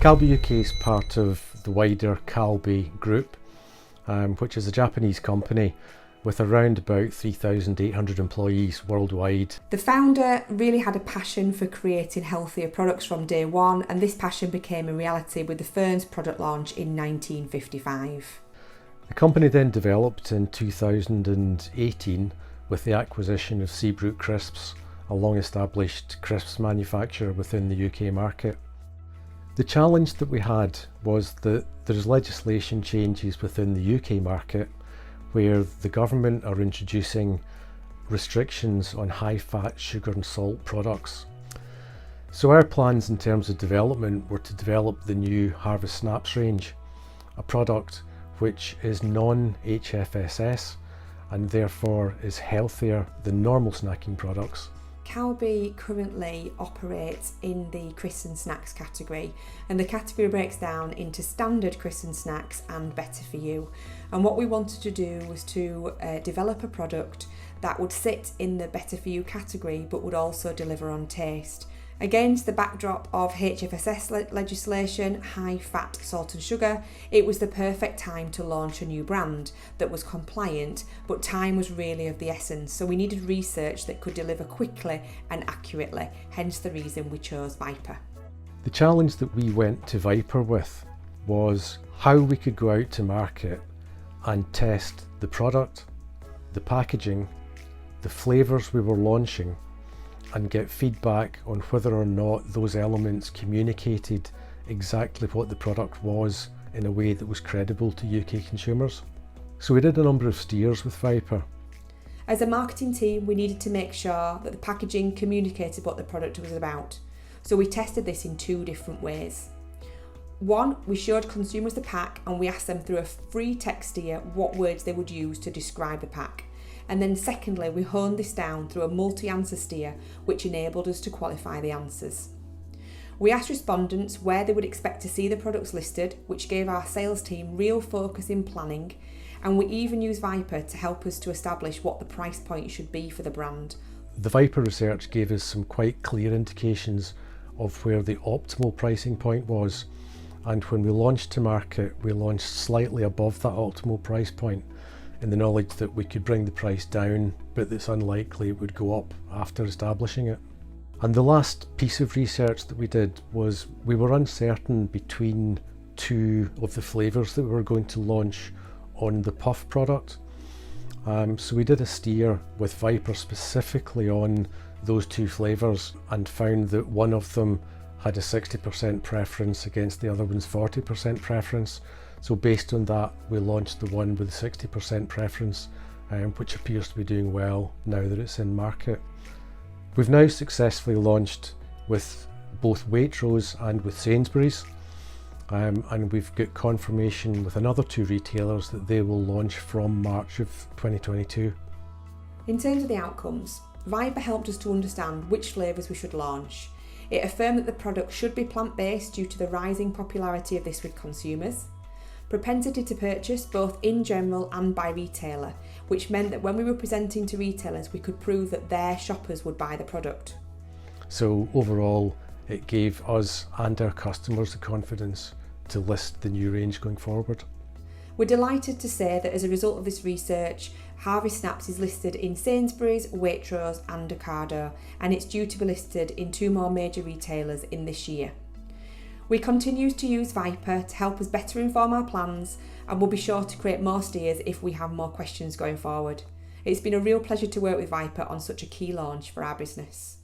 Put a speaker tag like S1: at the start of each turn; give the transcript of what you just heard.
S1: Calbee UK is part of the wider Calbee group, which is a Japanese company with around about 3,800 employees worldwide.
S2: The founder really had a passion for creating healthier products from day one, and this passion became a reality with the firm's product launch in 1955.
S1: The company then developed in 2018 with the acquisition of Seabrook Crisps, a long-established crisps manufacturer within the UK market. The challenge that we had was that there's legislation changes within the UK market where the government are introducing restrictions on high-fat sugar and salt products. So our plans in terms of development were to develop the new Harvest Snaps range, a product which is non-HFSS and therefore is healthier than normal snacking products.
S2: Calbee currently operates in the crisps and snacks category, and the category breaks down into standard crisps and snacks and better for you. And what we wanted to do was to develop a product that would sit in the better for you category but would also deliver on taste. Against the backdrop of HFSS legislation, high fat, salt and sugar, it was the perfect time to launch a new brand that was compliant, but time was really of the essence, so we needed research that could deliver quickly and accurately, hence the reason we chose Vypr.
S1: The challenge that we went to Vypr with was how we could go out to market and test the product, the packaging, the flavours we were launching, and get feedback on whether or not those elements communicated exactly what the product was in a way that was credible to UK consumers. So we did a number of steers with Vypr.
S2: As a marketing team, we needed to make sure that the packaging communicated what the product was about. So we tested this in two different ways. One, we showed consumers the pack and we asked them through a free text steer what words they would use to describe the pack. And then secondly, we honed this down through a multi-answer steer, which enabled us to qualify the answers. We asked respondents where they would expect to see the products listed, which gave our sales team real focus in planning, and we even used Vypr to help us to establish what the price point should be for the brand.
S1: The Vypr research gave us some quite clear indications of where the optimal pricing point was, and when we launched to market, we launched slightly above that optimal price point, in the knowledge that we could bring the price down, but it's unlikely it would go up after establishing it. And the last piece of research that we did was we were uncertain between two of the flavours that we were going to launch on the puff product. So we did a steer with Vypr specifically on those two flavours and found that one of them had a 60% preference against the other one's 40% preference. So based on that, we launched the one with the 60% preference, which appears to be doing well now that it's in market. We've now successfully launched with both Waitrose and with Sainsbury's, and we've got confirmation with another two retailers that they will launch from March of 2022.
S2: In terms of the outcomes, Vypr helped us to understand which flavours we should launch. It affirmed that the product should be plant-based due to the rising popularity of this with consumers. Propensity to purchase both in general and by retailer, which meant that when we were presenting to retailers we could prove that their shoppers would buy the product.
S1: So overall it gave us and our customers the confidence to list the new range going forward.
S2: We're delighted to say that as a result of this research, Harvest Snaps is listed in Sainsbury's, Waitrose and Ocado, and it's due to be listed in two more major retailers in this year. We continue to use Vypr to help us better inform our plans, and we'll be sure to create more steers if we have more questions going forward. It's been a real pleasure to work with Vypr on such a key launch for our business.